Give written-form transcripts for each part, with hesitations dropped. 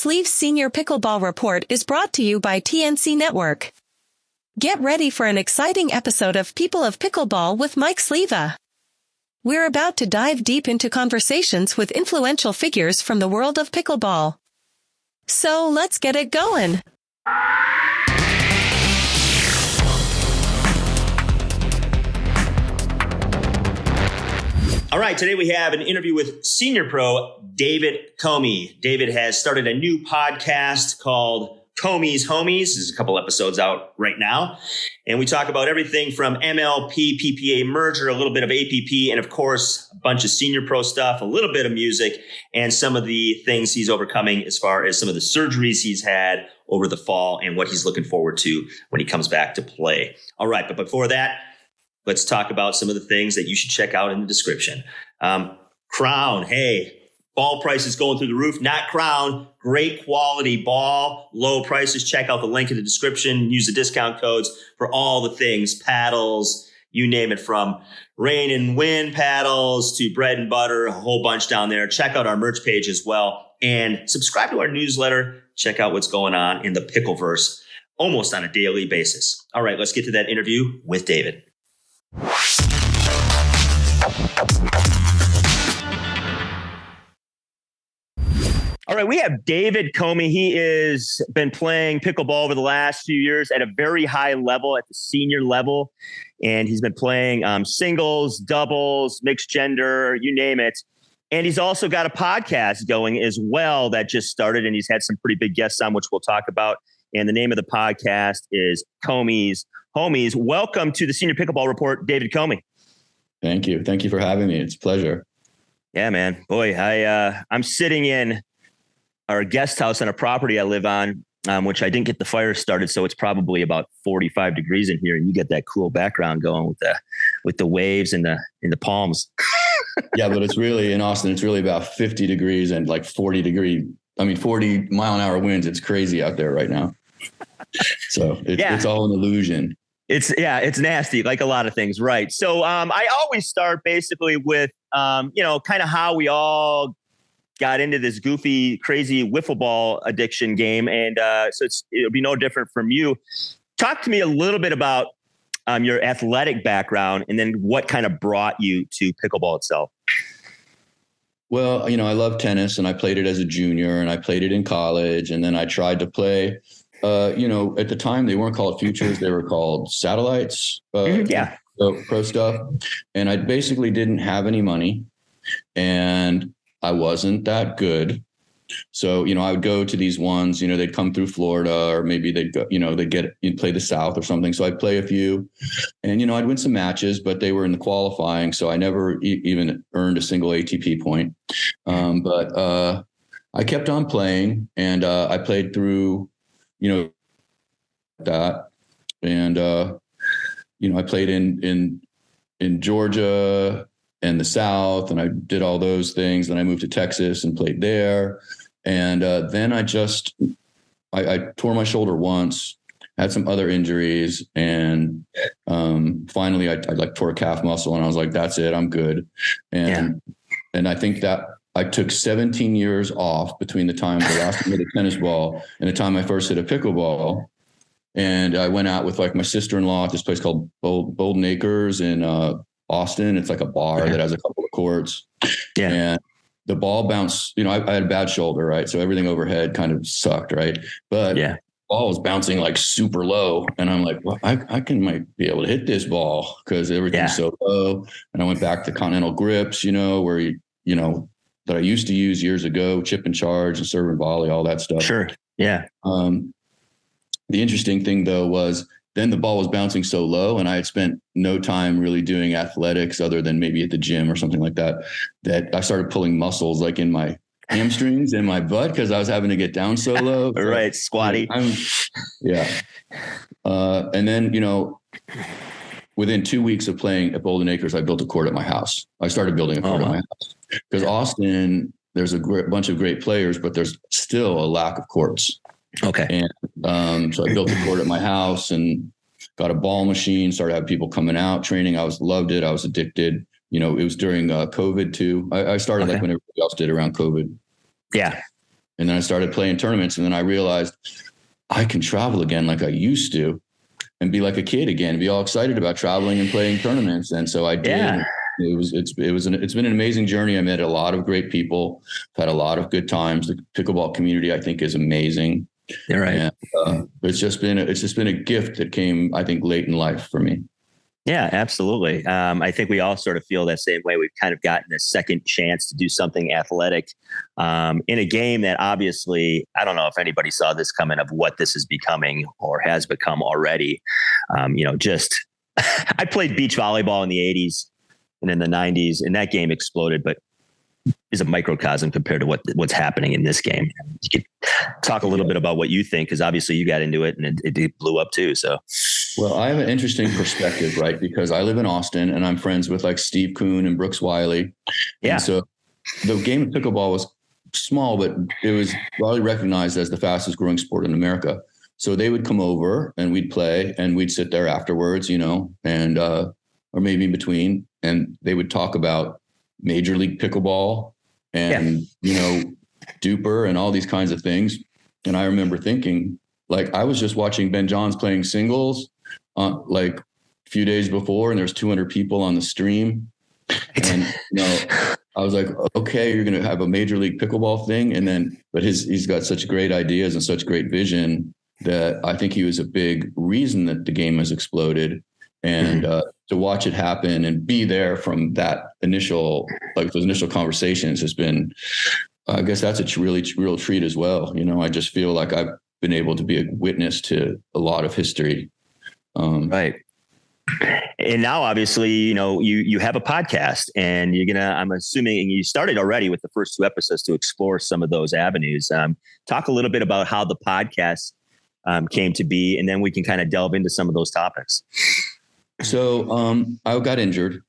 Sleeve's Senior Pickleball Report is brought to you by TNC Network. Get ready for an exciting episode of People of Pickleball with Mike Sleva. We're about to dive deep into conversations with influential figures from the world of pickleball. So let's get it going. All right, today we have an interview with senior pro David Komie. David has started a new podcast called Komie's Homies. There's a couple episodes out right now. And we talk about everything from MLP, PPA merger, a little bit of APP, and of course, a bunch of senior pro stuff, a little bit of music, and some of the things he's overcoming as far as some of the surgeries he's had over the fall and what he's looking forward to when he comes back to play. All right, but before that, let's talk about some of the things that you should check out in the description. Crown, hey, ball prices going through the roof. Not Crown, great quality ball, low prices. Check out the link in the description. Use the discount codes for all the things, paddles, you name it, from rain and wind paddles to bread and butter, a whole bunch down there. Check out our merch page as well. And subscribe to our newsletter. Check out what's going on in the Pickleverse almost on a daily basis. All right, let's get to that interview with David. All right, we have David Komie. He has been playing pickleball over the last few years at a very high level, at the senior level. And he's been playing singles, doubles, mixed gender, you name it. And he's also got a podcast going as well that just started, and he's had some pretty big guests on, which we'll talk about. And the name of the podcast is Komie's Homies. Welcome to the Senior Pickleball Report, David Komie. Thank you. Thank you for having me. It's a pleasure. Yeah, man. Boy, I'm sitting in our guest house on a property I live on, which I didn't get the fire started, so it's probably about 45 degrees in here, and you get that cool background going with the waves and the palms. Yeah, but it's really in Austin. It's really about 50 degrees and like 40 mile an hour winds. It's crazy out there right now. So it's all an illusion. It's nasty, like a lot of things. Right. So I always start basically with, kind of how we all got into this goofy, crazy wiffle ball addiction game. And so it'll be no different from you. Talk to me a little bit about your athletic background and then what kind of brought you to pickleball itself. Well, I love tennis, and I played it as a junior, and I played it in college. And then I tried to play, at the time they weren't called futures. They were called satellites, pro stuff. And I basically didn't have any money, and I wasn't that good. So, I would go to these ones, they'd come through Florida, or maybe they'd go, you'd play the South or something. So I'd play a few, and, I'd win some matches, but they were in the qualifying. So I never even earned a single ATP point. But I kept on playing, and I played through, that. And, I played in Georgia and the South, and I did all those things. Then I moved to Texas and played there. And then I tore my shoulder once, had some other injuries, and finally I tore a calf muscle, and I was like, that's it, I'm good. And I think that I took 17 years off between the time the last time I hit a tennis ball and the time I first hit a pickleball. And I went out with like my sister-in-law at this place called Bolden Acres in Austin. It's like a bar that has a couple of courts. Yeah. And the ball bounced, I had a bad shoulder, right? So everything overhead kind of sucked, right? But the ball was bouncing like super low. And I'm like, well, I might be able to hit this ball because everything's so low. And I went back to Continental grips, where, that I used to use years ago, chip and charge and serve and volley, all that stuff. Sure. Yeah. The interesting thing though was then the ball was bouncing so low, and I had spent no time really doing athletics other than maybe at the gym or something like that, that I started pulling muscles like in my hamstrings and my butt because I was having to get down so low. So, right. Squatty. And then, within 2 weeks of playing at Bolden Acres, I built a court at my house. I started building a court at my house because Austin, there's a bunch of great players, but there's still a lack of courts. Okay. And so I built a court at my house and got a ball machine, started having people coming out training. Loved it. I was addicted. It was during COVID too. I started like when everybody else did around COVID. Yeah. And then I started playing tournaments, and then I realized I can travel again like I used to and be like a kid again, be all excited about traveling and playing tournaments. And so I did. Yeah. It's been an amazing journey. I met a lot of great people, had a lot of good times. The pickleball community, I think, is amazing. You're right. And, it's just been a gift that came, I think, late in life for me. Yeah, absolutely. I think we all sort of feel that same way. We've kind of gotten a second chance to do something athletic in a game that obviously, I don't know if anybody saw this coming of what this is becoming or has become already. I played beach volleyball in the 80s and in the 90s, and that game exploded, but is a microcosm compared to what's happening in this game. You could talk a little bit about what you think, because obviously you got into it and it blew up too. So, well, I have an interesting perspective, right? Because I live in Austin and I'm friends with like Steve Kuhn and Brooks Wiley. Yeah. And so the game of pickleball was small, but it was broadly recognized as the fastest growing sport in America. So they would come over and we'd play and we'd sit there afterwards, and, or maybe in between, and they would talk about Major League Pickleball and, Duper and all these kinds of things. And I remember thinking, like, I was just watching Ben Johns playing singles like a few days before, and there's 200 people on the stream. And, I was like, okay, you're going to have a Major League Pickleball thing. But he's got such great ideas and such great vision that I think he was a big reason that the game has exploded. And to watch it happen and be there from that those initial conversations has been, I guess that's a real treat as well. I just feel like I've been able to be a witness to a lot of history. Right. And now obviously, you have a podcast, and I'm assuming you started already with the first 2 episodes to explore some of those avenues. Talk a little bit about how the podcast came to be, and then we can kind of delve into some of those topics. So I got injured.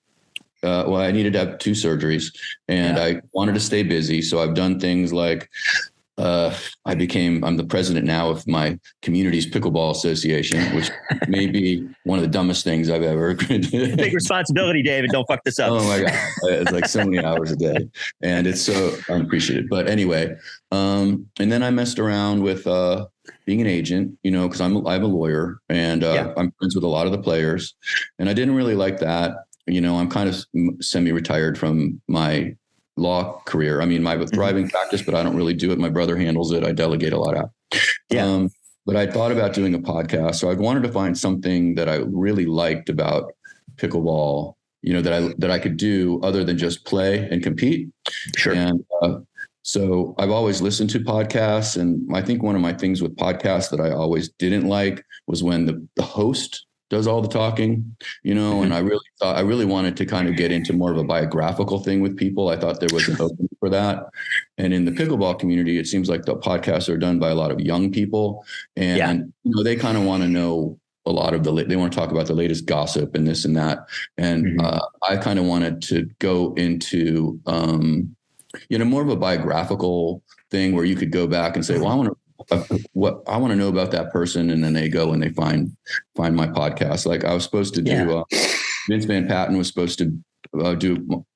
I needed to have 2 surgeries, and I wanted to stay busy. So I've done things like I'm the president now of my community's pickleball association, which may be one of the dumbest things I've ever. Big responsibility, David. Don't fuck this up. Oh my God. It's like so many hours a day, and it's so unappreciated. But anyway, and then I messed around with being an agent, because I'm a lawyer, and I'm friends with a lot of the players, and I didn't really like that. I'm kind of semi-retired from my law career. I mean, I have a thriving practice, but I don't really do it. My brother handles it. I delegate a lot out. Yeah. But I thought about doing a podcast. So I wanted to find something that I really liked about pickleball, that I could do other than just play and compete. Sure. And so I've always listened to podcasts. And I think one of my things with podcasts that I always didn't like was when the host does all the talking, and I really wanted to kind of get into more of a biographical thing with people. I thought there was an opening for that. And in the pickleball community, it seems like the podcasts are done by a lot of young people, and they kind of want to know a lot of they want to talk about the latest gossip and this and that. And I kind of wanted to go into, more of a biographical thing where you could go back and say, well, I want to know about that person. And then they go and they find my podcast. Like I was supposed to do, Vince Van Patten was supposed to I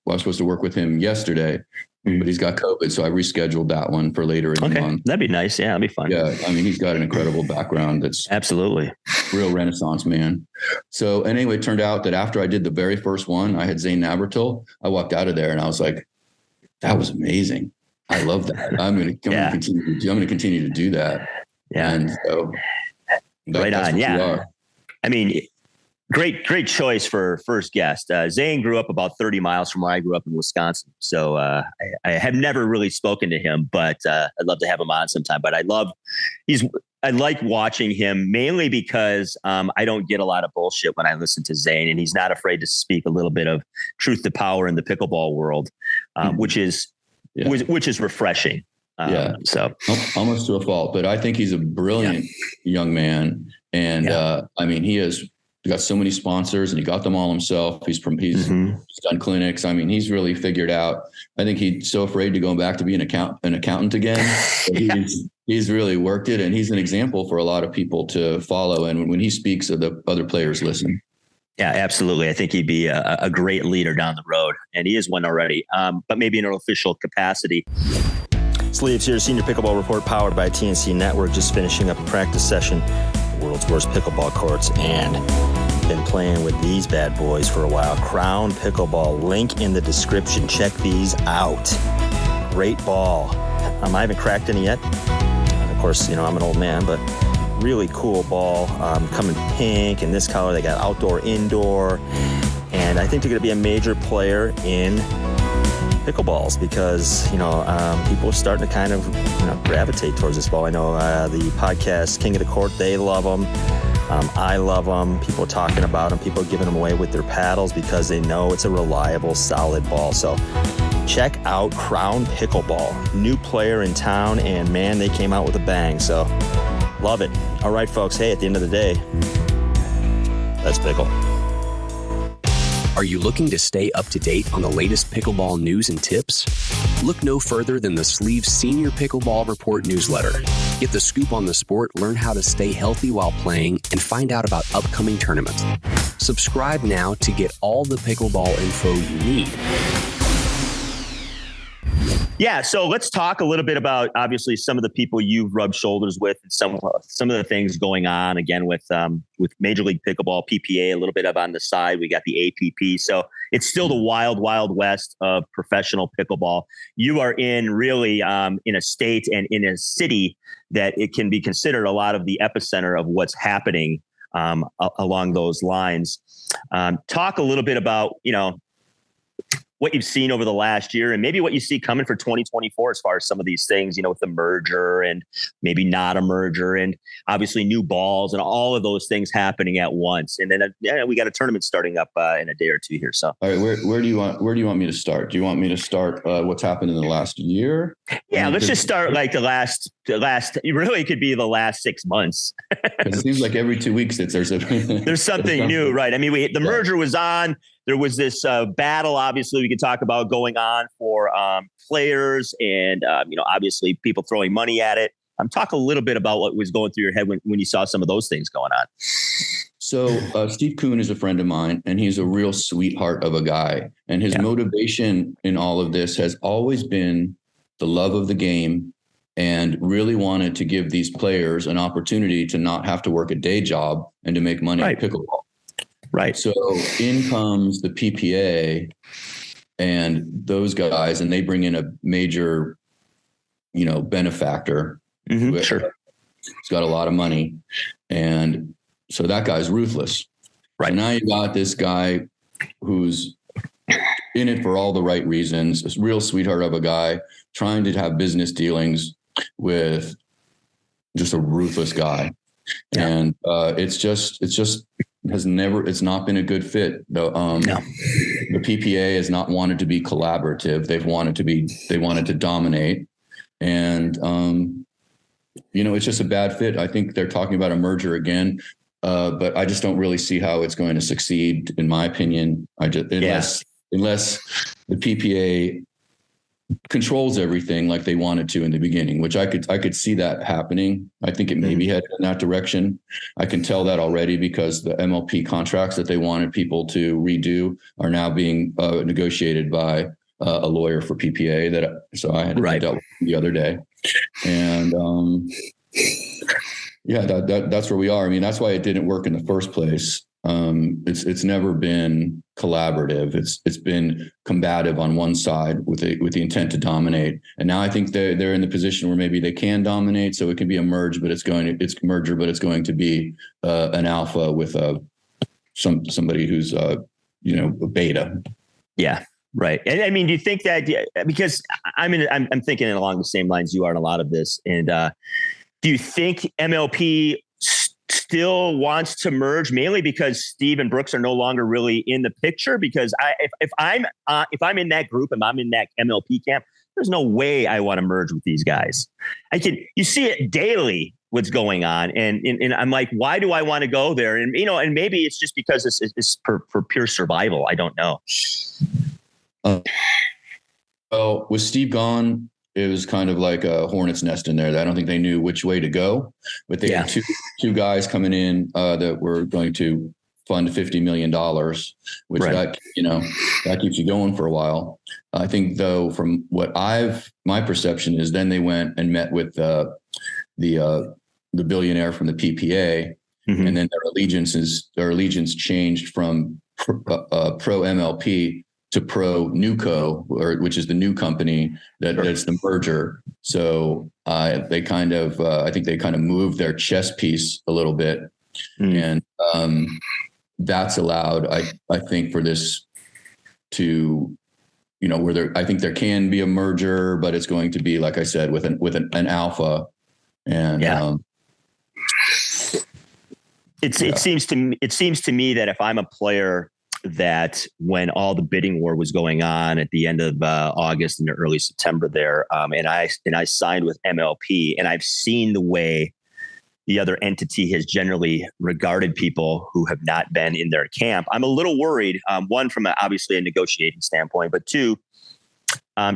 was supposed to work with him yesterday, but he's got COVID. So I rescheduled that one for later in the month. That'd be nice. Yeah, that'd be fun. Yeah. I mean, he's got an incredible background. That's absolutely real Renaissance man. So anyway, it turned out that after I did the very first one, I had Zane Nabertil. I walked out of there and I was like, that was amazing. I love that. I'm going to continue to do that. Yeah. And so right on. Yeah. I mean, great choice for first guest. Zane grew up about 30 miles from where I grew up in Wisconsin. So I have never really spoken to him, but I'd love to have him on sometime. But I like watching him mainly because I don't get a lot of bullshit when I listen to Zane, and he's not afraid to speak a little bit of truth to power in the pickleball world, which is refreshing. So almost to a fault, but I think he's a brilliant young man. And I mean, he has got so many sponsors and he got them all himself. He's done clinics. I mean, he's really figured out, I think he's so afraid to go back to be an accountant again. He's really worked it, and he's an example for a lot of people to follow. And when he speaks, the other players listen. Yeah, absolutely. I think he'd be a great leader down the road, and he is one already, but maybe in an official capacity. Sleeves here, Senior Pickleball Report powered by TNC Network. Just finishing up a practice session, the world's worst pickleball courts, and been playing with these bad boys for a while. Crown Pickleball, link in the description. Check these out. Great ball. I haven't cracked any yet. Of course, I'm an old man, but really cool ball. Coming pink in this color. They got outdoor, indoor, and I think they're going to be a major player in pickleballs because, people are starting to kind of, gravitate towards this ball. I know the podcast King of the Court, they love them. I love them. People are talking about them. People are giving them away with their paddles because they know it's a reliable, solid ball. So check out Crown Pickleball. New player in town, and man, they came out with a bang. So love it. All right, folks. Hey, at the end of the day, let's pickle. Are you looking to stay up to date on the latest pickleball news and tips? Look no further than the Sleeves Senior Pickleball Report newsletter. Get the scoop on the sport, learn how to stay healthy while playing, and find out about upcoming tournaments. Subscribe now to get all the pickleball info you need. Yeah, so let's talk a little bit about obviously some of the people you've rubbed shoulders with, and some of the things going on again with Major League Pickleball, PPA, a little bit up on the side. We got the APP, so it's still the wild, wild west of professional pickleball. You are in really in a state and in a city that it can be considered a lot of the epicenter of what's happening along those lines. Talk a little bit about what you've seen over the last year and maybe what you see coming for 2024 as far as some of these things, with the merger and maybe not a merger and obviously new balls and all of those things happening at once. And then we got a tournament starting up in a day or two here. So, all right, where do you want me to start? Do you want me to start what's happened in the last year? Yeah, let's just start like the last. It really could be the last 6 months. It seems like every 2 weeks there's something new, right? I mean, the merger was on. There was this battle, obviously, we could talk about going on for players and, obviously people throwing money at it. Talk a little bit about what was going through your head when you saw some of those things going on. So Steve Kuhn is a friend of mine, and he's a real sweetheart of a guy. And his motivation in all of this has always been the love of the game and really wanted to give these players an opportunity to not have to work a day job and to make money at pickleball. Right. So in comes the PPA and those guys, and they bring in a major, benefactor. Mm-hmm, sure. He's got a lot of money. And so that guy's ruthless. Right. So now you got this guy who's in it for all the right reasons, a real sweetheart of a guy trying to have business dealings with just a ruthless guy. Yeah. And it's not been a good fit. The PPA has not wanted to be collaborative. They wanted to dominate. And, it's just a bad fit. I think they're talking about a merger again. But I just don't really see how it's going to succeed, in my opinion. Unless the PPA controls everything like they wanted to in the beginning, which I could see that happening. I think it may be headed in that direction. I can tell that already because the MLP contracts that they wanted people to redo are now being negotiated by a lawyer for PPA. So I had dealt with the other day, and that's where we are. I mean, that's why it didn't work in the first place. It's never been collaborative. It's been combative on one side with the intent to dominate. And now I think they're in the position where maybe they can dominate. So it can be a merger, but it's going to be an alpha with somebody who's a beta. Yeah. Right. And I mean, do you think that, because I'm thinking along the same lines you are in a lot of this. And do you think MLP still wants to merge mainly because Steve and Brooks are no longer really in the picture? Because if I'm in that group and I'm in that MLP camp, there's no way I want to merge with these guys. You see it daily what's going on. And I'm like, why do I want to go there? And, and maybe it's just because it's for pure survival. I don't know. Well, with Steve gone, it was kind of like a hornet's nest in there. I don't think they knew which way to go, but they had two guys coming in that were going to fund $50 million, which that keeps you going for a while. I think though, from what my perception is, then they went and met with the billionaire from the PPA, and then their allegiance changed from pro MLP to pro Newco, which is the new company that's the merger. So they kind of, I think they kind of moved their chess piece a little bit, and that's allowed, I think, for this to, I think there can be a merger, but it's going to be, like I said, with an alpha, and it seems to me that if I'm a player, that when all the bidding war was going on at the end of August and early September there, and I signed with MLP, and I've seen the way the other entity has generally regarded people who have not been in their camp, I'm a little worried. One, from obviously a negotiating standpoint, but two,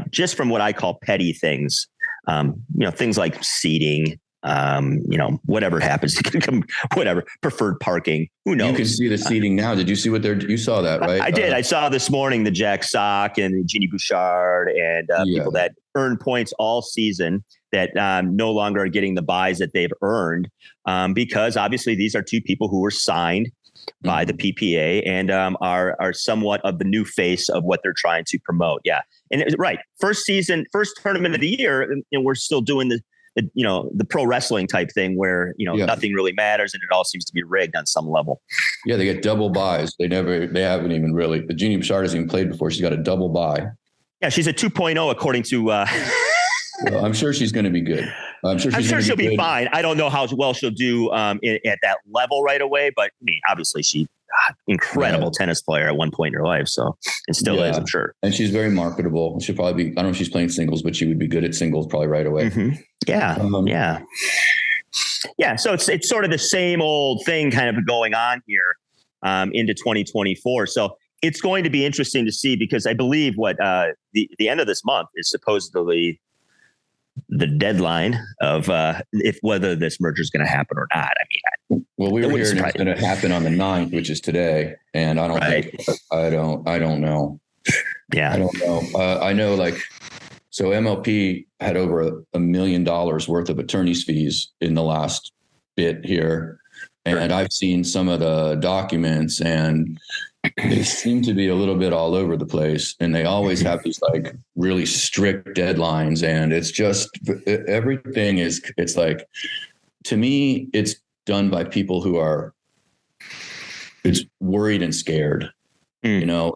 just from what I call petty things, things like seating, whatever happens to come, whatever, preferred parking, who knows? You can see the seating now. Did you see you saw that, right? I did. I saw this morning the Jack Sock and Jeannie Bouchard and people that earned points all season that no longer are getting the buys that they've earned, because obviously these are two people who were signed by the PPA and are somewhat of the new face of what they're trying to promote. Yeah. And first tournament of the year, and we're still doing the pro wrestling type thing where, nothing really matters and it all seems to be rigged on some level. Yeah. They get double buys. They haven't even really, the Jeannie Bouchard hasn't even played before. She's got a double buy. Yeah. She's a 2.0 according to, well, I'm sure she's going to be good. I'm sure she'll be fine. I don't know how well she'll do at that level right away, but I mean, obviously she incredible tennis player at one point in her life. So, and still is, I'm sure. And she's very marketable. She'll probably be, I don't know if she's playing singles, but she would be good at singles probably right away. Mm-hmm. Yeah. Yeah. So it's sort of the same old thing kind of going on here into 2024. So it's going to be interesting to see, because I believe what the end of this month is supposedly the deadline of whether this merger is going to happen or not. I mean, well, we were hearing it's going to happen on the 9th, which is today, and I don't know. Yeah, I don't know. I know, so MLP had over $1 million worth of attorney's fees in the last bit here, and I've seen some of the documents, and they seem to be a little bit all over the place, and they always have these really strict deadlines, and it's just everything it's like, to me, it's done by people who are worried and scared. I don't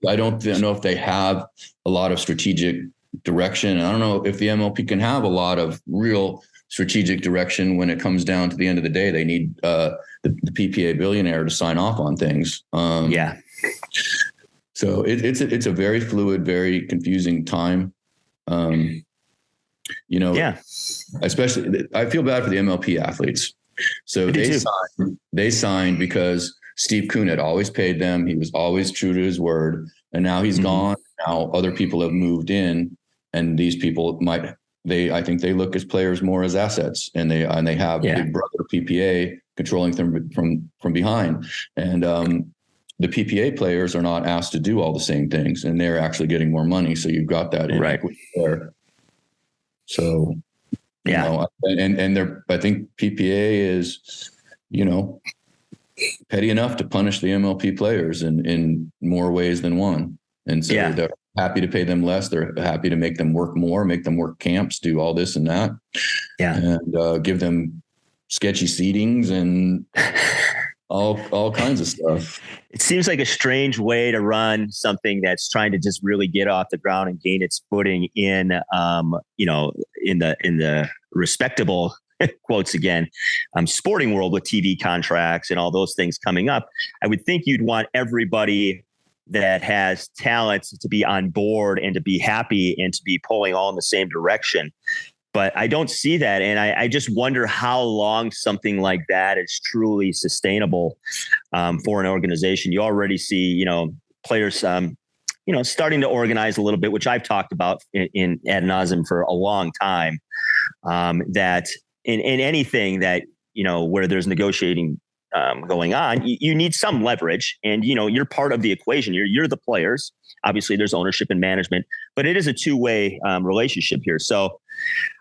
know if they have a lot of strategic direction, and I don't know if the MLP can have a lot of real strategic direction when it comes down to the end of the day. They need the PPA billionaire to sign off on things. So it's a very fluid, very confusing time. Especially I feel bad for the MLP athletes. So they signed because Steve Kuhn had always paid them. He was always true to his word, and now he's gone. Now other people have moved in, and these people I think they look as players more as assets, and they have Big Brother PPA controlling them from behind. And the PPA players are not asked to do all the same things, and they're actually getting more money. So you've got that inequity there. So, and I think PPA is, petty enough to punish the MLP players in more ways than one. And so they're happy to pay them less. They're happy to make them work more, make them work camps, do all this and that. Yeah. And give them sketchy seatings and all kinds of stuff. It seems like a strange way to run something that's trying to just really get off the ground and gain its footing in the respectable quotes again, sporting world with TV contracts and all those things coming up. I would think you'd want everybody that has talent to be on board and to be happy and to be pulling all in the same direction. But I don't see that. And I just wonder how long something like that is truly sustainable for an organization. You already see, players, starting to organize a little bit, which I've talked about in ad nauseum for a long time, that in anything that, where there's negotiating going on, you need some leverage, and you're part of the equation. You're the players. Obviously, there's ownership and management, but it is a two-way relationship here. So,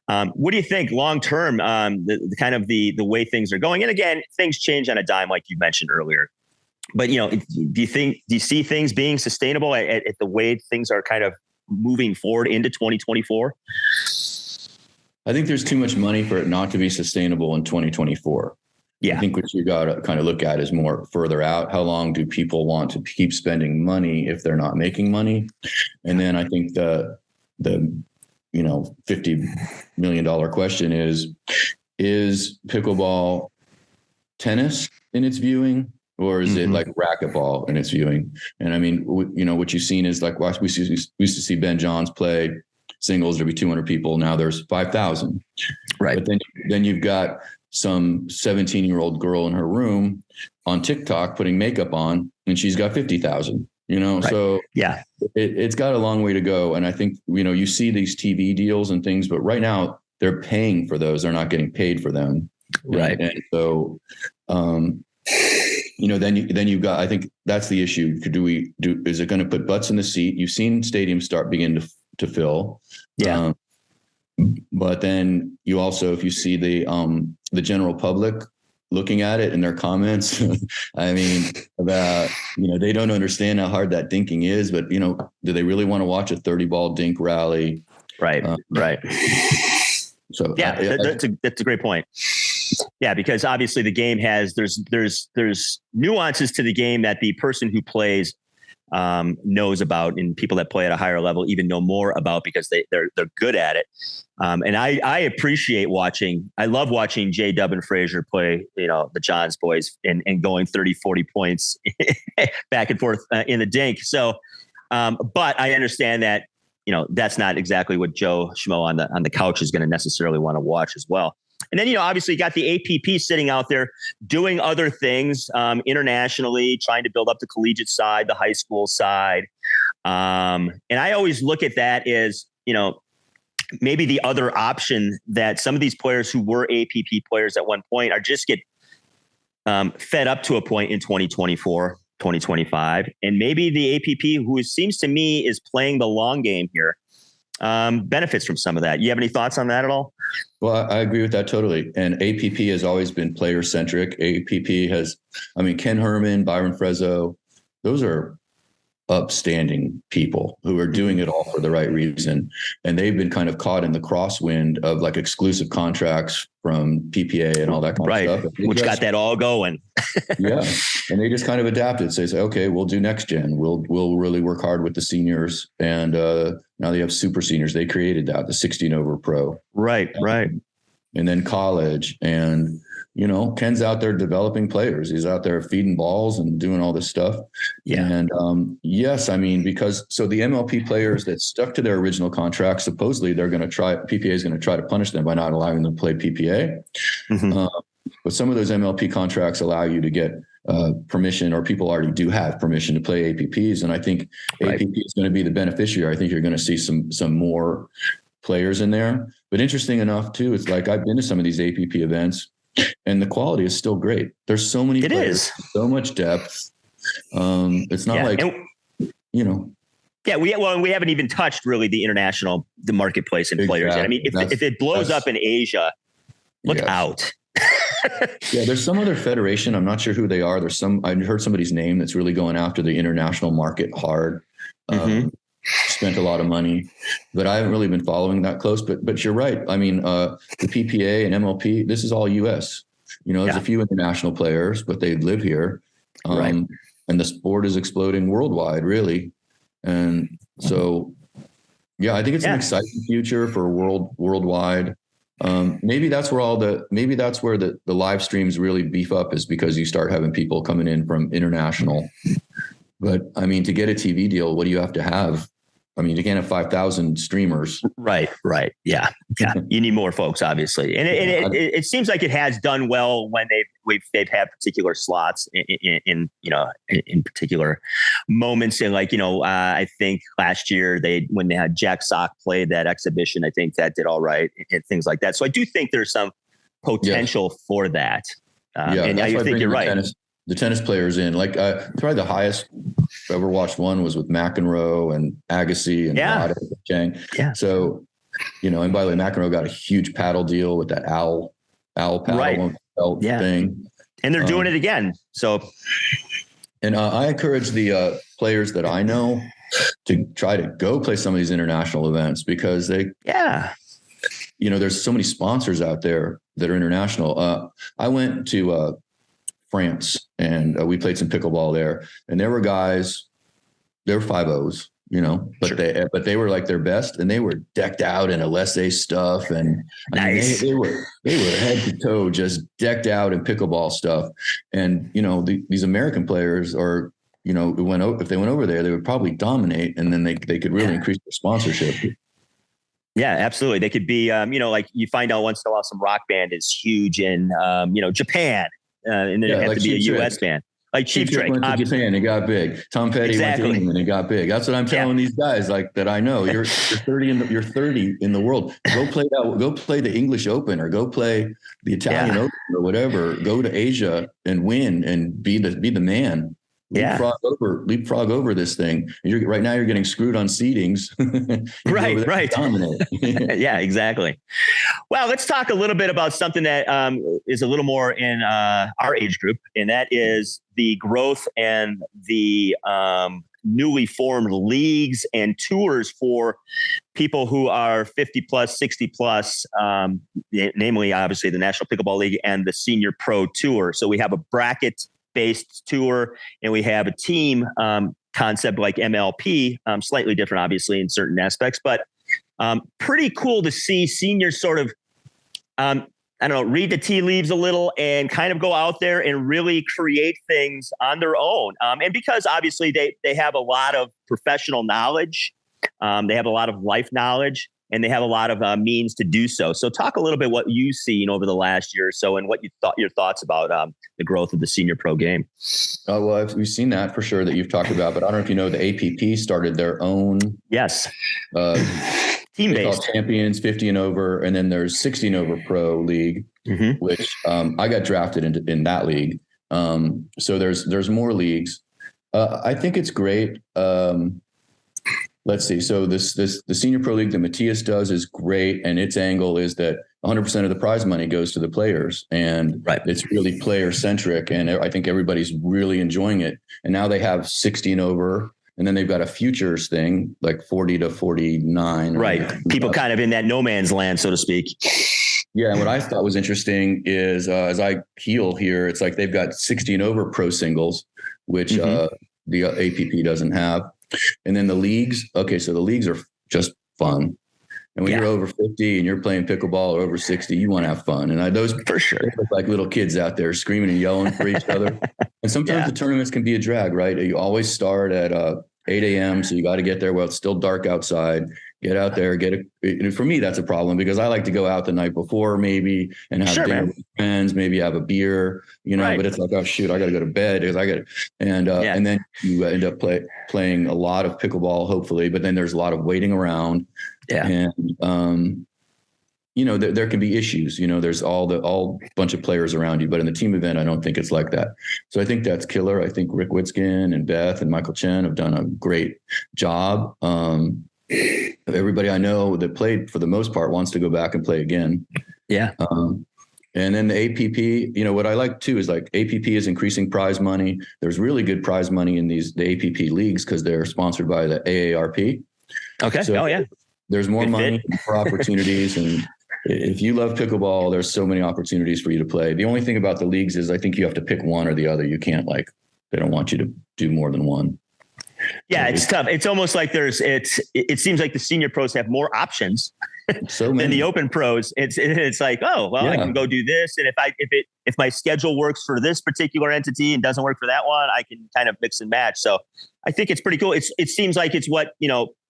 what do you think long term? The kind of the way things are going, and again, things change on a dime, like you mentioned earlier. But do you see things being sustainable at the way things are kind of moving forward into 2024? I think there's too much money for it not to be sustainable in 2024. Yeah. I think what you got to kind of look at is more further out. How long do people want to keep spending money if they're not making money? And then I think the $50 million question is pickleball tennis in its viewing, or is it like racquetball in its viewing? And I mean, what you've seen is like, we used to see Ben Johns play singles, there'd be 200 people. Now there's 5,000. Right. But then you've got some 17-year-old girl in her room on TikTok putting makeup on, and she's got 50,000, right. So yeah, it's got a long way to go. And I think, you see these TV deals and things, but right now they're paying for those. They're not getting paid for them. Right. And so, then you've got, I think that's the issue. Is it going to put butts in the seat? You've seen stadiums begin to fill. Yeah. But then you also, if you see the general public looking at it in their comments, I mean, about, they don't understand how hard that dinking is, but, do they really want to watch a 30-ball dink rally? Right. Right. So yeah, that's a great point. Yeah, because obviously the game there's nuances to the game that the person who plays knows about, and people that play at a higher level even know more about, because they're good at it. And I appreciate watching. I love watching J-Dub and Frazier play, the Johns boys, and going 30, 40 points back and forth in the dink. So, but I understand that, that's not exactly what Joe Schmo on the couch is going to necessarily want to watch as well. And then, obviously you got the APP sitting out there doing other things internationally, trying to build up the collegiate side, the high school side. And I always look at that as, maybe the other option that some of these players who were APP players at one point are just get fed up to a point in 2024, 2025. And maybe the APP, who seems to me is playing the long game here, benefits from some of that. You have any thoughts on that at all? Well, I agree with that totally. And APP has always been player centric. APP has, Ken Herman, Byron Frezzo, those are upstanding people who are doing it all for the right reason. And they've been kind of caught in the crosswind of like exclusive contracts from PPA and all that kind of stuff. Which got that all going. Yeah. And they just kind of adapted. So they say, okay, we'll do next gen. We'll really work hard with the seniors. And now they have super seniors. They created that, the 16 over pro. Right. And then college. And, Ken's out there developing players. He's out there feeding balls and doing all this stuff. Yeah. And yes, because the MLP players that stuck to their original contracts, supposedly PPA is going to try to punish them by not allowing them to play PPA. Mm-hmm. But some of those MLP contracts allow you to get permission, or people already do have permission to play APPs. And I think APP is going to be the beneficiary. I think you're going to see some more players in there. But interesting enough too, it's like I've been to some of these APP events, and the quality is still great. There's so many players, so much depth. It's not Yeah, we haven't even touched really the marketplace and players. Exactly. If it blows up in Asia, look out. Yeah, there's some other federation. I'm not sure who they are. I heard somebody's name that's really going after the international market hard. Spent a lot of money, but I haven't really been following that close. But you're right. The PPA and MLP, this is all U.S. There's a few international players, but they live here. And the sport is exploding worldwide, really. And so, yeah, I think it's an exciting future for worldwide. Maybe that's where the live streams really beef up, is because you start having people coming in from international. But to get a TV deal, what do you have to have? You can't have 5,000 streamers. Right. Yeah. You need more folks, obviously. And it seems like it has done well when they've had particular slots in particular moments. And I think last year when they had Jack Sock play that exhibition, I think that did all right and things like that. So I do think there's some potential for that. And I think you're right. The tennis players in, like, probably the highest I ever watched one was with McEnroe and Agassi and Chang. Yeah. So, and by the way, McEnroe got a huge paddle deal with that owl paddle thing. And they're doing it again. So, and I encourage the players that I know to try to go play some of these international events, because there's so many sponsors out there that are international. I went to France and we played some pickleball there, and there were guys, they were 5-0s, but they were like their best, and they were decked out in LSA stuff. And nice. They were head to toe, just decked out in pickleball stuff. And, these American players are, if they went over there, they would probably dominate, and then they could really increase their sponsorship. Yeah, absolutely. They could be, like you find out once in a while, some rock band is huge in, Japan, and then it have to be a U.S. band. Like Cheap Trick went to Japan and got big. Tom Petty went to England and got big. That's what I'm telling these guys, like, that I know. You're 30 in the world. Go play the English Open, or go play the Italian Open, or whatever. Go to Asia and win and be the man. Leapfrog over this thing. Right now you're getting screwed on seedings. Right. Dominate. Yeah, exactly. Well, let's talk a little bit about something that is a little more in our age group, and that is the growth and the newly formed leagues and tours for people who are 50 plus, 60 plus, namely, obviously, the National Pickleball League and the Senior Pro Tour. So we have a bracket-based tour, and we have a team concept like MLP, slightly different, obviously, in certain aspects, but pretty cool to see seniors sort of, read the tea leaves a little and kind of go out there and really create things on their own. And because obviously they have a lot of professional knowledge, they have a lot of life knowledge, and they have a lot of means to do so. So talk a little bit what you've seen over the last year or so, and what your thoughts about the growth of the Senior Pro game. Well, we've seen that for sure, that you've talked about, but I don't know if you know, the APP started their own team-based Champions 50 and over, and then there's 60 and over pro league, which I got drafted in that league. So there's more leagues. I think it's great. Let's see. So the Senior Pro League that Matthias does is great, and its angle is that 100% of the prize money goes to the players, and it's really player centric, and I think everybody's really enjoying it. And now they have 60 and over. And then they've got a futures thing, like 40 to 49. Right. People kind of in that no man's land, so to speak. Yeah. And what I thought was interesting is as I heel here, it's like they've got 60 and over pro singles, which the APP doesn't have. And then the leagues. Okay. So the leagues are just fun. And when you're over 50 and you're playing pickleball, or over 60, you want to have fun. And those for sure look like little kids out there screaming and yelling for each other. And sometimes the tournaments can be a drag, right? You always start at 8 a.m. So you got to get there while it's still dark outside. Get out there, for me, that's a problem, because I like to go out the night before maybe and have dinner with friends, maybe have a beer, but it's like, oh shoot, I got to go to bed because and then you end up playing a lot of pickleball, hopefully, but then there's a lot of waiting around. Yeah. And, there can be issues, there's all bunch of players around you, but in the team event, I don't think it's like that. So I think that's killer. I think Rick Witzkin and Beth and Michael Chen have done a great job. Everybody I know that played, for the most part, wants to go back and play again. Yeah. And then the APP, what I like too is like APP is increasing prize money. There's really good prize money in the APP leagues because they're sponsored by the AARP. Okay. So there's more money, more opportunities. And if you love pickleball, there's so many opportunities for you to play. The only thing about the leagues is I think you have to pick one or the other. You can't they don't want you to do more than one. Yeah, it's tough. It's almost like it seems like the senior pros have more options than the open pros. It's like, I can go do this. And if my schedule works for this particular entity and doesn't work for that one, I can kind of mix and match. So I think it's pretty cool. It seems like it's what,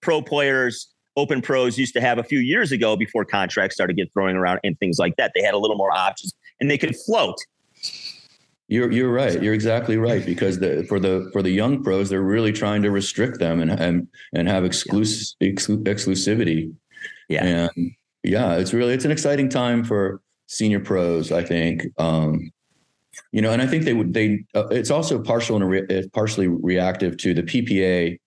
pro players, open pros used to have a few years ago before contracts started getting thrown around and things like that. They had a little more options and they could float. You're right. You're exactly right. Because for the young pros, they're really trying to restrict them and have exclusivity. Yeah. And it's an exciting time for senior pros, I think, And I think it's also partially reactive to the PPA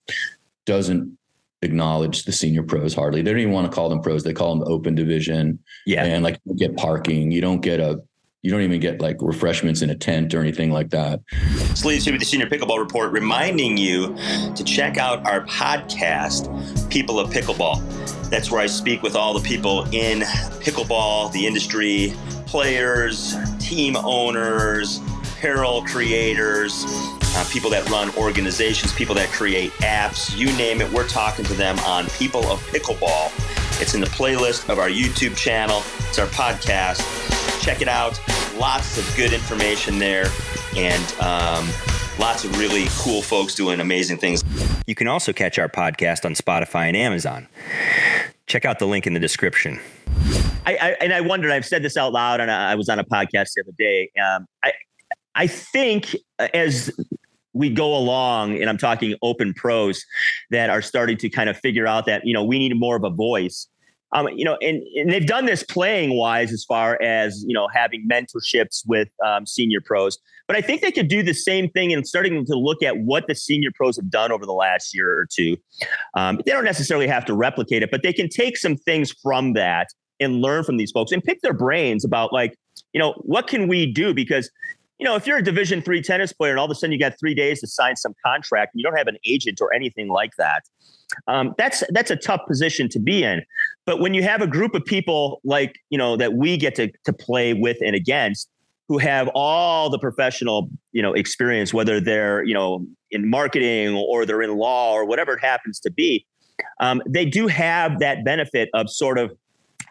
doesn't acknowledge the senior pros hardly. They don't even want to call them pros. They call them open division. Yeah. And like you get parking. You don't even get like refreshments in a tent or anything like that. Sleeves here with the Senior Pickleball Report, reminding you to check out our podcast, People of Pickleball. That's where I speak with all the people in pickleball, the industry, players, team owners, apparel creators, people that run organizations, people that create apps, you name it. We're talking to them on People of Pickleball. It's in the playlist of our YouTube channel. It's our podcast. Check it out. Lots of good information there, and lots of really cool folks doing amazing things. You can also catch our podcast on Spotify and Amazon. Check out the link in the description. I wondered, I've said this out loud, and I was on a podcast the other day. I think as we go along, and I'm talking open pros that are starting to kind of figure out that, we need more of a voice. And they've done this playing wise as far as, having mentorships with senior pros. But I think they could do the same thing and starting to look at what the senior pros have done over the last year or two. They don't necessarily have to replicate it, but they can take some things from that and learn from these folks and pick their brains about what can we do? Because, if you're a Division III tennis player and all of a sudden you got 3 days to sign some contract and you don't have an agent or anything like that, that's a tough position to be in. But when you have a group of people like, that we get to play with and against, who have all the professional, experience, whether they're, in marketing or they're in law or whatever it happens to be, they do have that benefit of sort of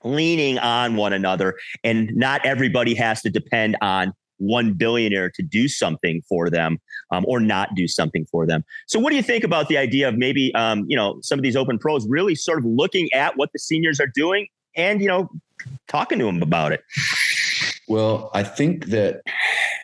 leaning on one another, and not everybody has to depend on one billionaire to do something for them, or not do something for them. So what do you think about the idea of maybe, some of these open pros really sort of looking at what the seniors are doing and, talking to them about it? Well, I think that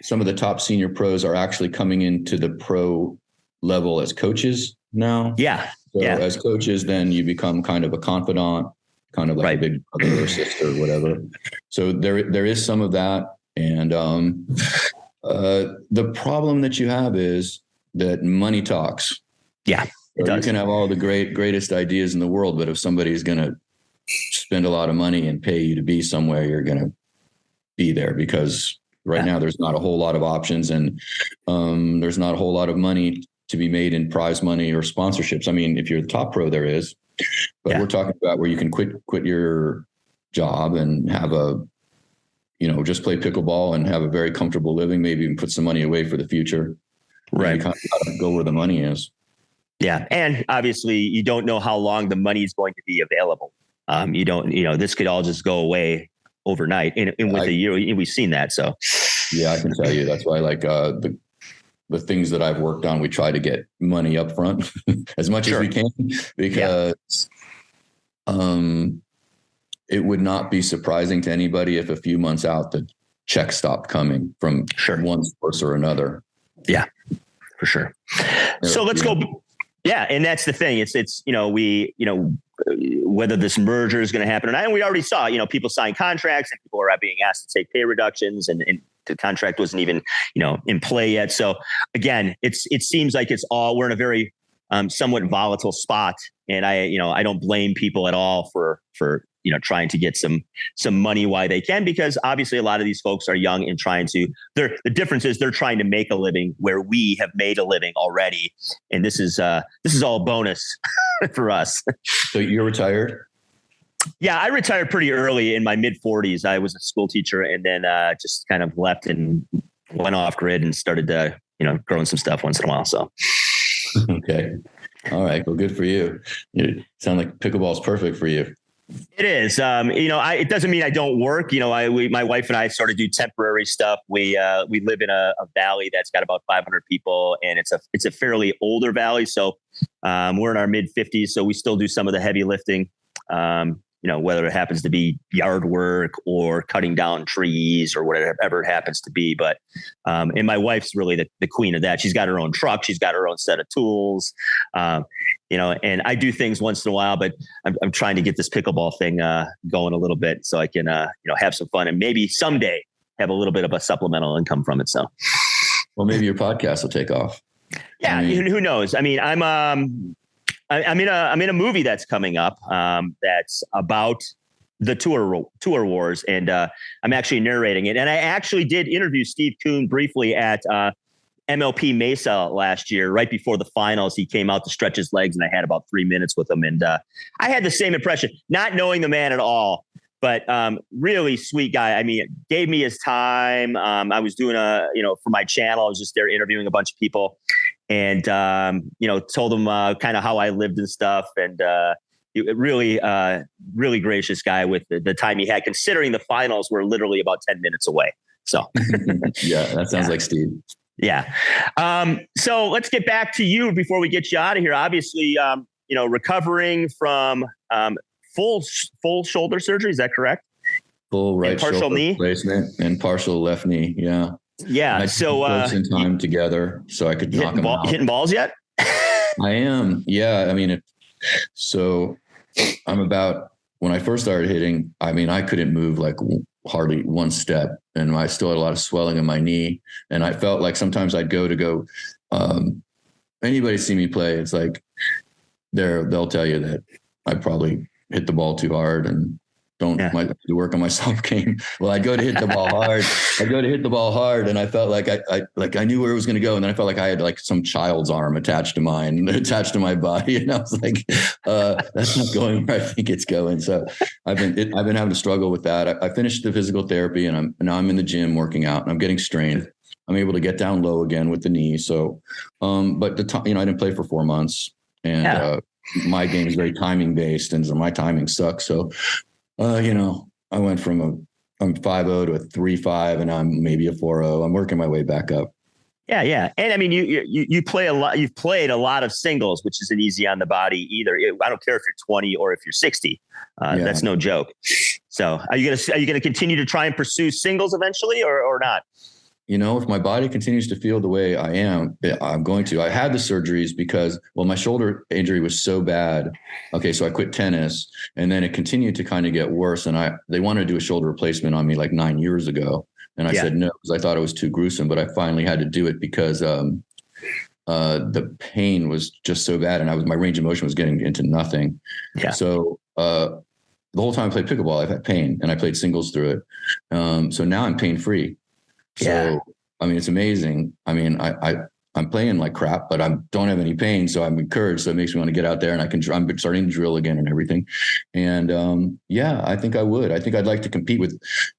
some of the top senior pros are actually coming into the pro level as coaches now. Yeah. So as coaches, then you become kind of a confidant, kind of like a big brother or sister or whatever. So there is some of that. And the problem that you have is that money talks. Yeah, so you can have all the greatest ideas in the world, but if somebody's going to spend a lot of money and pay you to be somewhere, you're going to be there, because right now there's not a whole lot of options, and there's not a whole lot of money to be made in prize money or sponsorships. I mean, if you're the top pro, there is, but we're talking about where you can quit your job and have just play pickleball and have a very comfortable living, maybe even put some money away for the future. Right. You kind of go where the money is. Yeah. And obviously you don't know how long the money is going to be available. You don't, this could all just go away overnight. And with a year, we've seen that. So yeah, I can tell you, that's why the things that I've worked on, we try to get money up front as much as we can, because, it would not be surprising to anybody if a few months out the check stopped coming from one source or another. Yeah, for sure. So let's go. Yeah. And that's the thing. It's, whether this merger is going to happen or not. And we already saw, people sign contracts and people are being asked to take pay reductions, and the contract wasn't even, in play yet. So again, it seems like we're in a very somewhat volatile spot. And I don't blame people at all for trying to get some money while they can, because obviously a lot of these folks are young and the difference is they're trying to make a living where we have made a living already. And this is all bonus for us. So you're retired? Yeah, I retired pretty early in my mid 40s. I was a school teacher, and then just kind of left and went off grid and started growing some stuff once in a while. So. Okay. All right. Well, good for you. You sound like pickleball is perfect for you. It is. It doesn't mean I don't work. My wife and I sort of do temporary stuff. We live in a valley that's got about 500 people, and it's a fairly older valley. So we're in our mid 50s. So we still do some of the heavy lifting. Whether it happens to be yard work or cutting down trees or whatever it happens to be. But, and my wife's really the queen of that. She's got her own truck. She's got her own set of tools, and I do things once in a while, but I'm trying to get this pickleball thing going a little bit so I can, have some fun. And maybe someday have a little bit of a supplemental income from it. So, well, maybe your podcast will take off. Yeah. I mean, who knows? I mean, I'm in a movie that's coming up that's about the tour wars. And I'm actually narrating it. And I actually did interview Steve Kuhn briefly at MLP Mesa last year, right before the finals. He came out to stretch his legs and I had about 3 minutes with him. And I had the same impression, not knowing the man at all, but really sweet guy. I mean, gave me his time. I was doing for my channel, I was just there interviewing a bunch of people and, told them kind of how I lived and stuff. And really gracious guy with the time he had, considering the finals were literally about 10 minutes away. So yeah, that sounds like Steve. Yeah. So let's get back to you before we get you out of here. Obviously, recovering from full shoulder surgery. Is that correct? Full right partial shoulder knee replacement and partial left knee. Yeah. Yeah. So in time together, so I could knock them out. Hitting balls yet? I am. Yeah. I mean, when I first started hitting, I mean, I couldn't move like hardly one step, and I still had a lot of swelling in my knee. And I felt like sometimes I'd go, anybody see me play, it's like they'll tell you that I probably hit the ball too hard and might have to work on my self game. Well, I'd go to hit the ball hard. And I felt like I knew where it was going to go. And then I felt like I had like some child's arm attached to my body. And I was like, that's not going where I think it's going. So I've been having to struggle with that. I finished the physical therapy and now I'm in the gym working out and I'm getting strained. I'm able to get down low again with the knee. So, but I didn't play for 4 months and, my game is very timing based and so my timing sucks. So, I went from I'm 5.0 to a 3.5 and I'm maybe a 4.0. I'm working my way back up. Yeah. Yeah. And I mean, you play a lot, you've played a lot of singles, which isn't easy on the body either. I don't care if you're 20 or if you're 60, that's no joke. So are you going to continue to try and pursue singles eventually or not? If my body continues to feel the way I am, I'm going to. I had the surgeries because, my shoulder injury was so bad. Okay, so I quit tennis, and then it continued to kind of get worse. And they wanted to do a shoulder replacement on me like 9 years ago, and I said no because I thought it was too gruesome. But I finally had to do it because the pain was just so bad, and my range of motion was getting into nothing. Yeah. So the whole time I played pickleball, I've had pain, and I played singles through it. So now I'm pain free. So, I mean, it's amazing. I mean, I'm playing like crap, but I don't have any pain. So I'm encouraged. So it makes me want to get out there and I'm starting to drill again and everything. And I think I would. I think I'd like to compete with,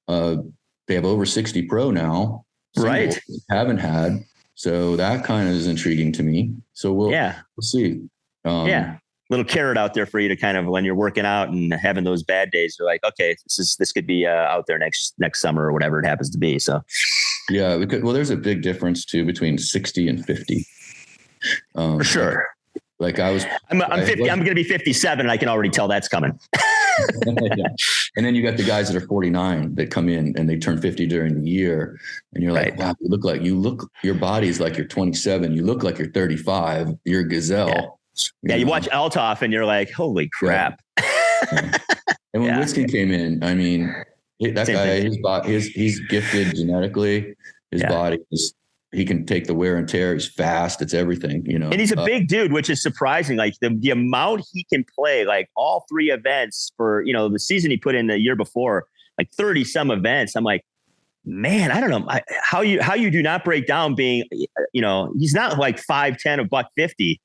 they have over 60 pro now. Right. Haven't had. So that kind of is intriguing to me. So we'll see. Little carrot out there for you to kind of, when you're working out and having those bad days, you're like, okay, this could be out there next summer or whatever it happens to be. So, yeah, there's a big difference too between 60 and 50. For sure. Like I'm 50. I'm going to be 57. And I can already tell that's coming. Yeah. And then you got the guys that are 49 that come in and they turn 50 during the year. And you're like, wow, your body's like you're 27. You look like you're 35. You're a gazelle. Yeah. You watch Althoff and you're like, holy crap. Yeah. And when Wiskin came in, I mean, that guy, he's gifted genetically. His body he can take the wear and tear. He's fast. It's everything, And he's a big dude, which is surprising. Like the amount he can play, like all 3 events for, the season he put in the year before, like 30 some events. I'm like, man, I don't know how you do not break down being, he's not like 5'10", $150,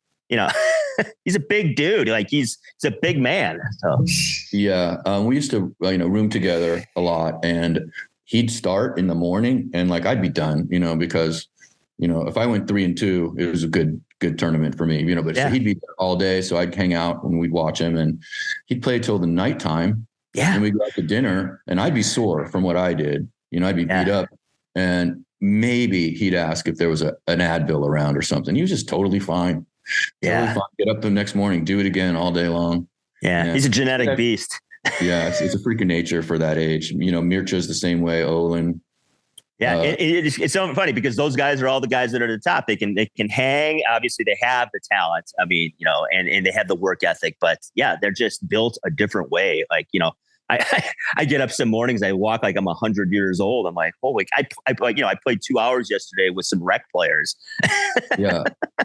he's a big dude. Like he's a big man. So we used to, room together a lot, and he'd start in the morning and like, I'd be done, because, if I went 3-2, it was a good tournament for me, but so he'd be there all day. So I'd hang out and we'd watch him, and he'd play till the nighttime. Yeah. And we'd go out to dinner, and I'd be sore from what I did, I'd be beat up, and maybe he'd ask if there was an Advil around or something. He was just totally fine. Totally fine. Get up the next morning, do it again all day long. Yeah. He's a genetic beast. Yeah. It's a freak of nature for that age. Mircha's the same way. Olin. Yeah. It's so funny because those guys are all the guys that are at the top. They can hang. Obviously they have the talent. I mean, and they have the work ethic, but they're just built a different way. Like, I get up some mornings, I walk like I'm 100 years old. I'm like, holy, I played 2 hours yesterday with some rec players. Yeah.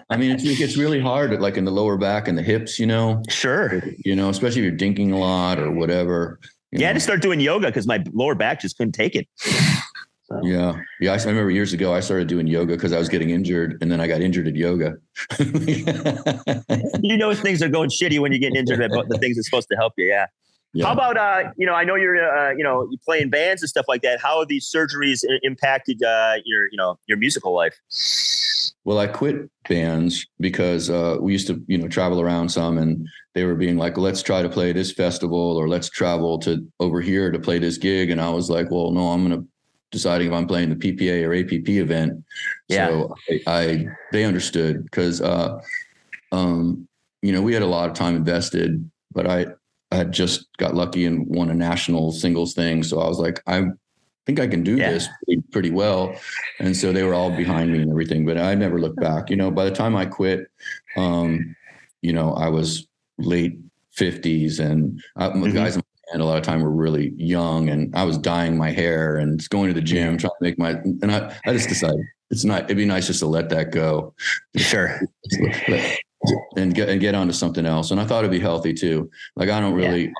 I mean, it gets really hard, like in the lower back and the hips, Sure. Especially if you're dinking a lot or whatever. I had to start doing yoga because my lower back just couldn't take it. So. Yeah. I remember years ago, I started doing yoga because I was getting injured, and then I got injured at yoga. Things are going shitty when you're getting injured at the things that's supposed to help you. Yeah. Yeah. How about, I know you're, you play in bands and stuff like that. How have these surgeries impacted your musical life? Well, I quit bands because we used to, travel around some, and they were being like, let's try to play this festival, or let's travel to over here to play this gig. And I was like, well, no, I'm going to deciding if I'm playing the PPA or APP event. Yeah. So they understood because, we had a lot of time invested, but I had just got lucky and won a national singles thing. So I was like, I think I can do this pretty well. And so they were all behind me and everything, but I never looked back. By the time I quit, I was late 50s, and guys in my band a lot of time were really young, and I was dyeing my hair and going to the gym, trying to make and I just decided it'd be nice just to let that go. Sure. And get onto something else. And I thought it'd be healthy too. Like, I don't really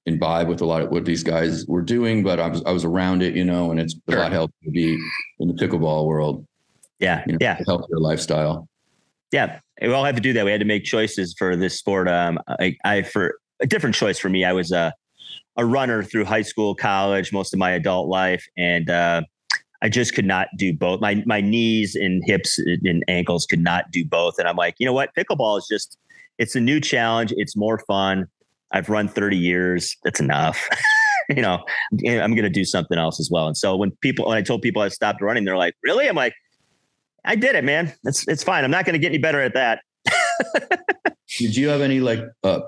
imbibe with a lot of what these guys were doing, but I was around it, and it's a lot healthier to be in the pickleball world. Yeah. A healthier lifestyle. Yeah. We all have to do that. We had to make choices for this sport. For a different choice for me, I was a runner through high school, college, most of my adult life. And, I just could not do both. My knees and hips and ankles could not do both. And I'm like, you know what? Pickleball is it's a new challenge. It's more fun. I've run 30 years. That's enough. I'm going to do something else as well. And so when I told people I stopped running, they're like, really? I'm like, I did it, man. It's fine. I'm not going to get any better at that. Did you have any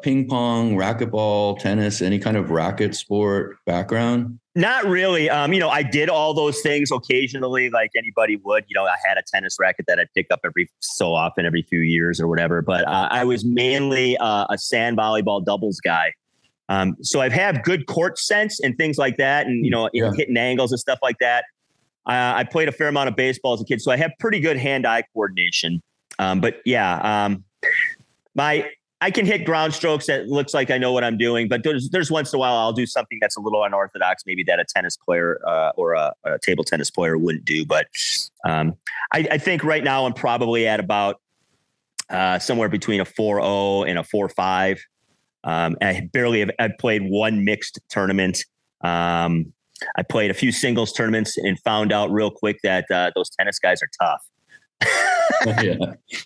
ping pong, racquetball, tennis, any kind of racket sport background? Not really. I did all those things occasionally, like anybody would. I had a tennis racket that I'd pick up every so often, every few years or whatever. But I was mainly a sand volleyball doubles guy. So I have good court sense and things like that, and hitting angles and stuff like that. I played a fair amount of baseball as a kid, so I have pretty good hand-eye coordination. I can hit ground strokes that looks like I know what I'm doing, but there's once in a while I'll do something that's a little unorthodox, maybe that a tennis player or a table tennis player wouldn't do. But I think right now I'm probably at about somewhere between a 4.0 and a 4.5. I've played one mixed tournament. I played a few singles tournaments and found out real quick that those tennis guys are tough.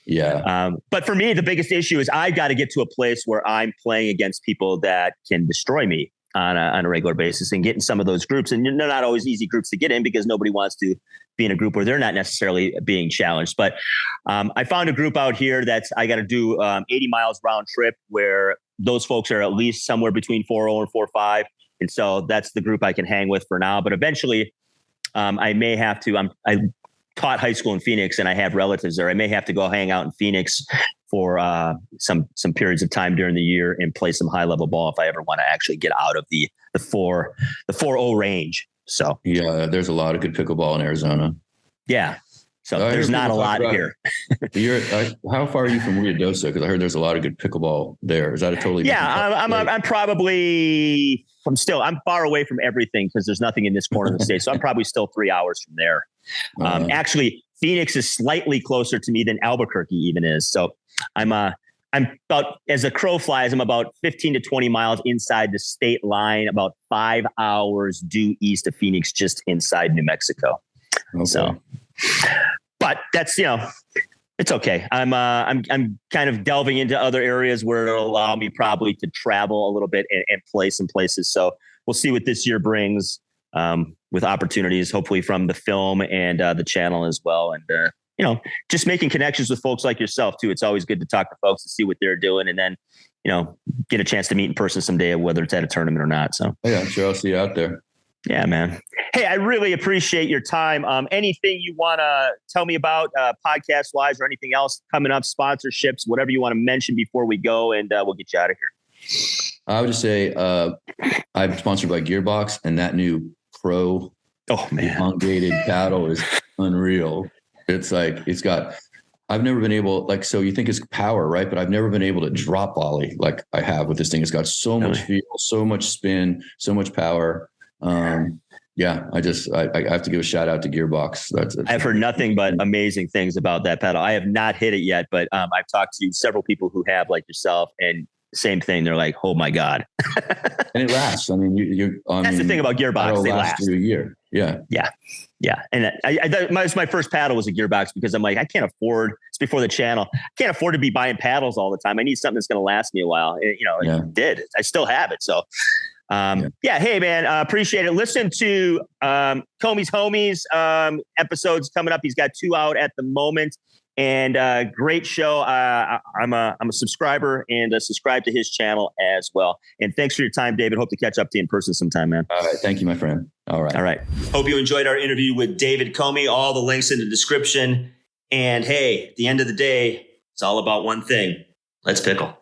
Yeah. But for me, the biggest issue is I got to get to a place where I'm playing against people that can destroy me on a regular basis, and get in some of those groups. And they're not always easy groups to get in because nobody wants to be in a group where they're not necessarily being challenged. But I found a group out here I got to do 80 miles round trip, where those folks are at least somewhere between 4.0 and 4.5. And so that's the group I can hang with for now. But eventually I may have to, I taught high school in Phoenix, and I have relatives there. I may have to go hang out in Phoenix for some periods of time during the year and play some high level ball if I ever want to actually get out of the 4.0 range. So yeah, there's a lot of good pickleball in Arizona. Yeah. So there's not a lot here. How far are you from Ruidoso? Because I heard there's a lot of good pickleball there. Is that a totally different I'm far away from everything because there's nothing in this corner of the state. So I'm probably still 3 hours from there. Actually, Phoenix is slightly closer to me than Albuquerque even is. So I'm about, as a crow flies, I'm about 15 to 20 miles inside the state line, about 5 hours due east of Phoenix, just inside New Mexico. Okay. So, but that's, it's okay. I'm kind of delving into other areas where it'll allow me probably to travel a little bit and play some places. So we'll see what this year brings with opportunities, hopefully from the film and the channel as well. And, just making connections with folks like yourself too. It's always good to talk to folks to see what they're doing, and then, get a chance to meet in person someday, whether it's at a tournament or not. So yeah, I'm sure I'll see you out there. Yeah, man. Hey, I really appreciate your time. Anything you want to tell me about podcast wise or anything else coming up, sponsorships, whatever you want to mention before we go, and we'll get you out of here. I would just say I'm sponsored by Gearbox, and that new Pro elongated paddle is unreal. It's like I've never been able, like, so you think it's power, right? But I've never been able to drop volley like I have with this thing. It's got so much feel, so much spin, so much power. Yeah, I have to give a shout out to Gearbox. I've heard nothing but amazing things about that pedal. I have not hit it yet, but I've talked to several people who have, like yourself, and same thing. They're like, "Oh my God!" And it lasts. I mean, that's the thing about Gearbox; they last through a year. Yeah. And my first paddle was a Gearbox because I'm like, I can't afford. It's before the channel. I can't afford to be buying paddles all the time. I need something that's going to last me a while. It did. I still have it. So. Hey man, appreciate it. Listen to Komie's Homies episodes coming up. He's got 2 out at the moment, and great show. I'm a subscriber and subscribe to his channel as well. And thanks for your time, David. Hope to catch up to you in person sometime, man. All right, thank you, my friend. All right. Hope you enjoyed our interview with David Komie. All the links in the description. And hey, at the end of the day, it's all about one thing. Let's pickle.